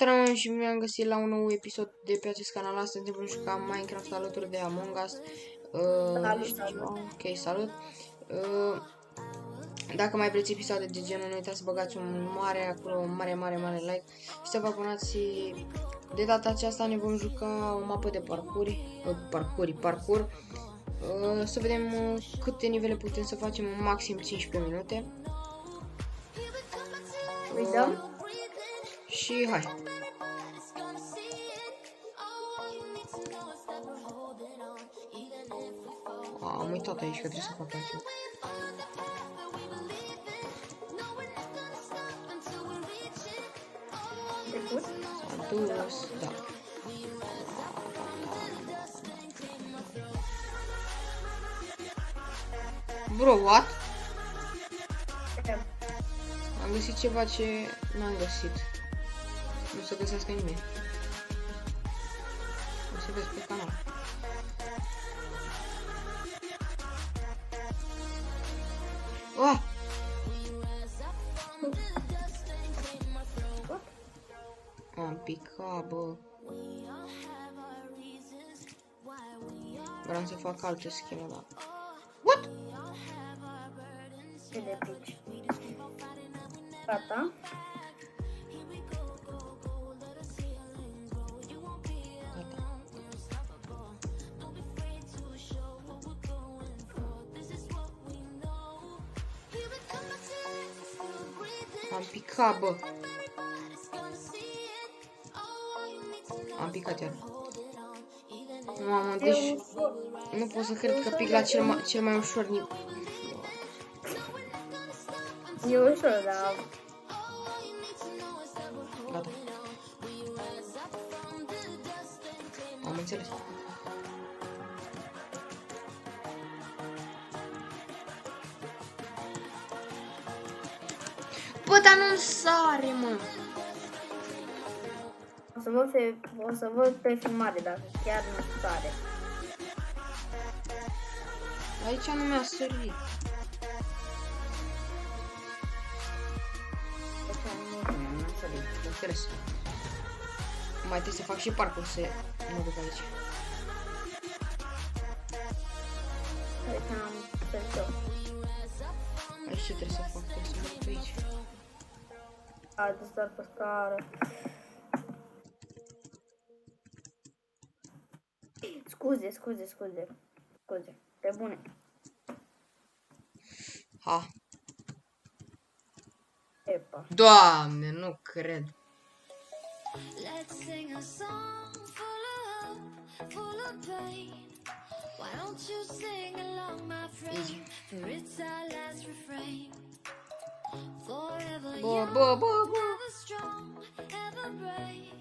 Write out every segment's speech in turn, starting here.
Salutare și mi-am găsit la un nou episod de pe acest canal. Astăzi vom juca Minecraft alături de Among Us. Ok, salut. Dacă mai vreți episoade de genul, nu uitați să băgați un mare like și să vă abonați. De data aceasta ne vom juca o mapă de parcur. Să vedem câte nivele putem să facem, maxim 15 minute. Și hai. Am uitat aici că trebuie să fac aici. S-a dus, da. Bro, what? Am găsit ceva ce n-am găsit. Nu se găsească nimeni. O să vezi pe canal. Oh! Am picat, bă. Vreau să fac alte scheme, da. What? Ce de pici? Gata. Am picat, bă. Am picat iar. Mamă, deci nu pot să cred că pic la cel mai ușor nivel. E ușor, dar... Gata. Am înțeles. Bă, dar nu sare, mă. O să văd pe filmare dacă chiar nu sare. Aici nu mi-a sărit. Înțeles. Mai trebuie să fac și parcurs să mă duc aici. Aici am sărit eu. Aici ce trebuie să fac? Trebuie să mă duc aici. Azi doar pe scară. Scuze. Pe bune. Ha. Epa. Doamne, nu cred. Let's sing a song full of pain. Why don't you sing along, my friend? For it's our last refrain. Forever young, ever strong, ever brave.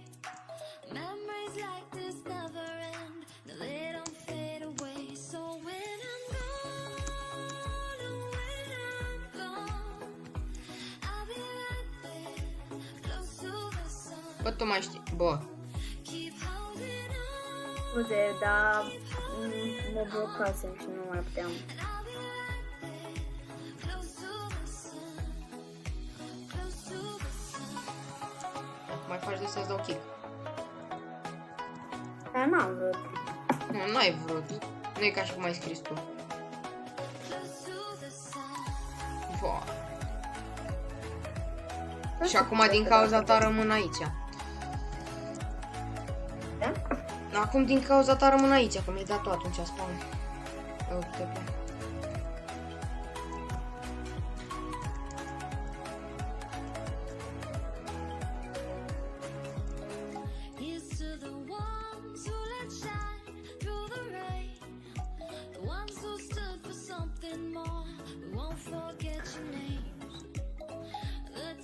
Memories like this never end. No, they don't fade away. So when I'm gone, when I'm gone, I'll be right there, close to the sun. Bă, tu mai știi. Bă. Scuze, dar mă blocasem și nu mai puteam. Mai faci de să-ți dau kick. Dar n-am vrut. Nu, n-ai vrut. Nu e ca și cum ai scris tu. Bă. Și acum din cauza ta rămân aici. Da? Acum din cauza ta rămân aici, că mi-ai dat tu atunci spawn. Uite, bă.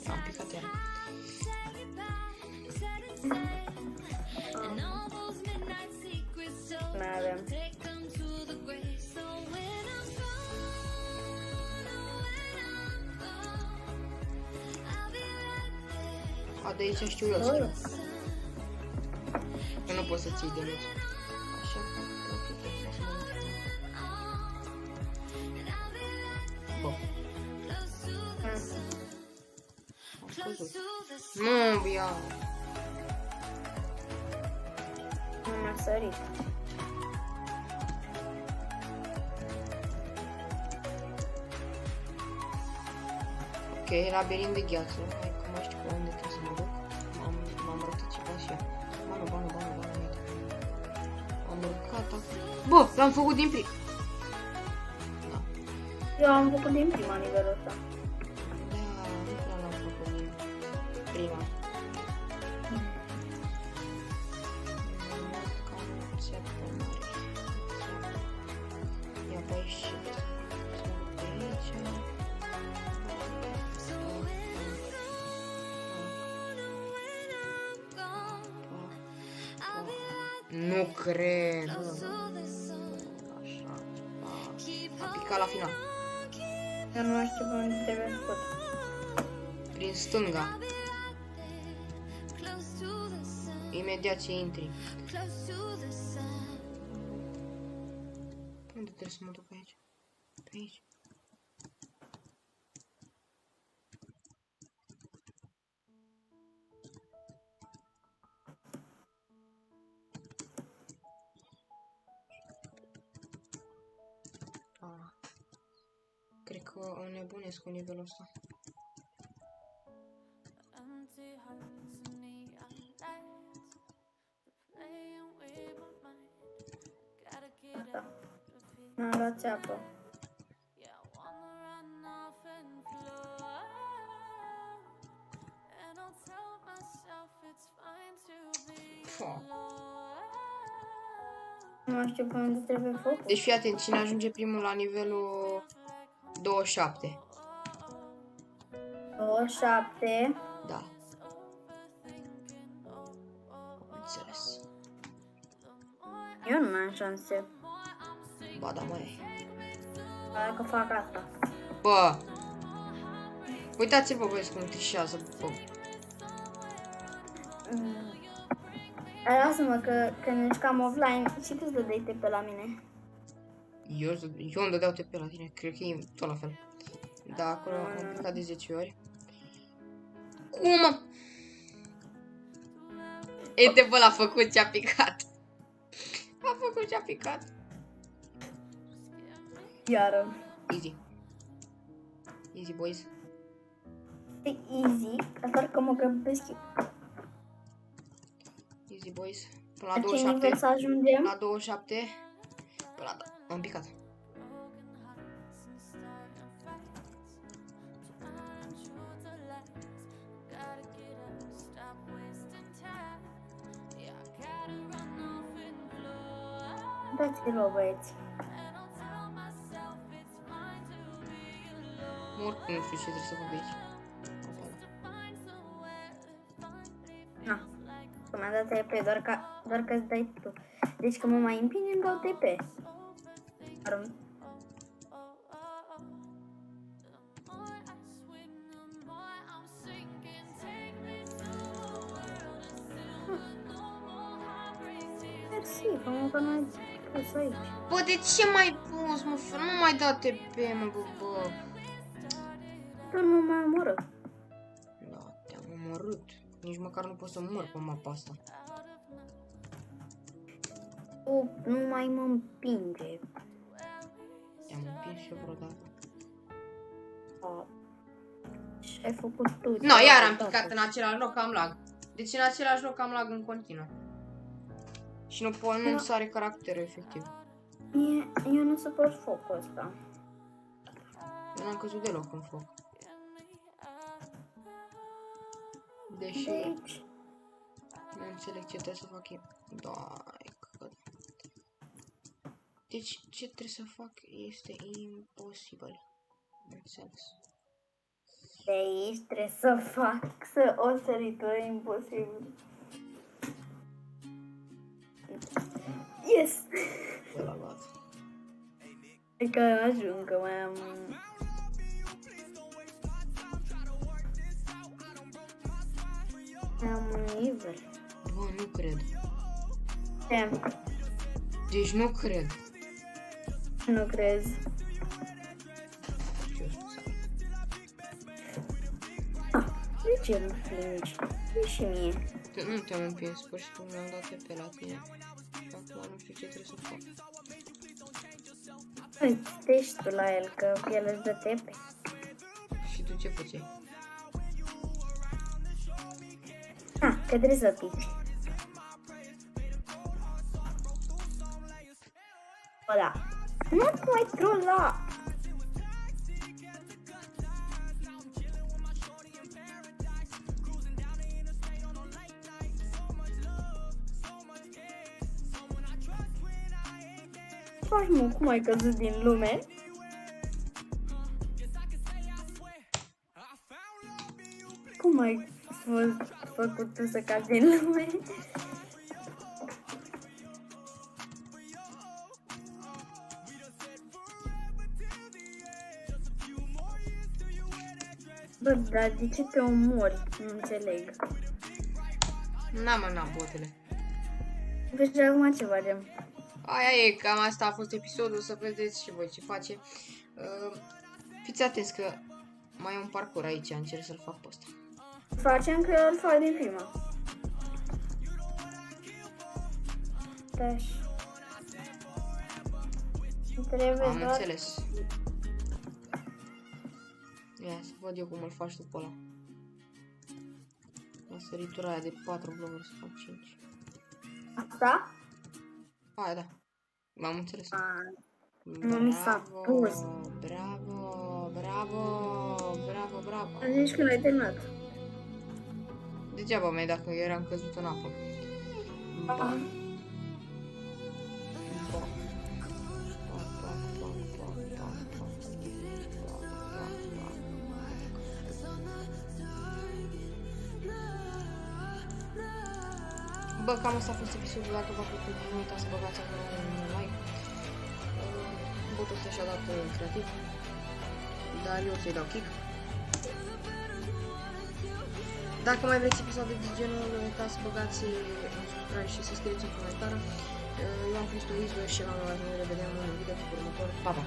Am picat iar. Mai avem. A, de aici știu eu schimb. Că nu poți să ții de mult. Așa că profităm să mă duc. Bă. Am scăzut. Nu, ia. mi-a sărit. Ok, labirint de gheață. Hai că mai știu pe unde trebuie să mă duc. M-am rătăcitat și ea. Bană. Am urcat acum. Bă, l-am făcut din plin. Da. Eu am făcut din prima nivelul ăsta. Da, nu prea l-am făcut din prima. Ia pe aici. Pe aici. Nu cred. Așa. A picat la final. Eu nu știu pe unde trebuie să pot. Prin stânga. Imediat ce intri. Unde trebuie să mă duc aici? Pe aici. Cred că o nebunesc cu nivelul ăsta. M-am luat țeapă. Fuck. Nu mai știu pe unde trebuie focul. Deci fii atent, cine ajunge primul la nivelul 27. 27. Da. Înțeles. Eu nu mai am șanse. Ba da, măi. Dacă fac asta. Bă! Uitați-vă, băieți, cum trișează, bă. Lasă-mă că când ne jucam offline și tu îți dădeai TP la mine. Eu îmi dădeau TP la tine, cred că e tot la fel. Da, acolo am picat de 10 ori. Cum? Uite, bă, l-a făcut ce-a picat. A făcut ce-a picat. Iară. Easy. Easy, boys. E easy, doar că mă grăbesc eu. Easy, boys. Până La la ce nivel 27. să ajungem? La 27. Până la... Am picat. Dați-vă, băieți. Oricum nu știu ce trebuie să fac de aici. Na. Că mi-a dat TP, doar că îți dai tu. Deci că mă mai împinge, îmi dau TP. Mersi, că nu ai pus aici. Bă, de ce mai pus, mă? Nu mai da TP, mă, bă. Tu nu mă omoră. Da, te-am omorât. Nici măcar nu pot să mor pe mapa asta. Tu nu mai mă împinge. Te-am împins și eu vreodată. Și ai făcut tu. No, iar am picat în același loc, am lag. Deci în același loc am lag în continuu. Și nu pot, nu sare caracterul, efectiv. Eu nu suport focul ăsta. Eu n-am căzut deloc în foc. Deși... Deci... Nu înțeleg ce trebuie să fac eu. Dai, că... Deci, ce trebuie să fac este imposibil. Înțeles. De aici trebuie să fac o săritură imposibil. Yes! De la luat. E că ajung, că mai am... Am un nivel. Bă, nu cred. Ce? Deci nu cred. Nu crezi? De ce nu plângi? E și mie. Nu te-am împins, pur și simplu mi-am dat pe la tine. și acum nu știu ce trebuie să fac. Uitești tu la el, că el își dă tepe. Și tu ce făceai? Că trebuie să pici. O, da. Nu mai trolla! Faci, mă, cum ai căzut din lume? Cum ai făcut tu să cazi din lume? Bă, dar de ce te omori? Nu înțeleg. N-am botele. Deci acum ce facem? Aia e, cam asta a fost episodul, să vedeți și voi ce face. Fiți atenți că mai e un parcurs aici, încerc să-l fac pe ăsta. Facem că îl fac din prima. Dash. Trebuie Am doar... înțeles. Ia să văd eu cum îl faci tu pe ăla. La săritura aia de 4 blocuri să fac 5. Asta? Aia da. M-am înțeles. Nu mi s-a pus. Bravo. Zici că l-ai terminat. Degeaba mai dacă eu eram căzut în apă. Bă, cam asta a fost episodul, dacă v-a plăcut, nu uitați să băgați acolo un like. Botul ăsta și-a dat creativ, dar eu să-i dau kick. Dacă mai vreți episoade de genul, nu uitați să băgați un subscribe și să scrieți în comentarii. Eu am fost Luis și la noi ne revedem în un video următor. Pa, pa!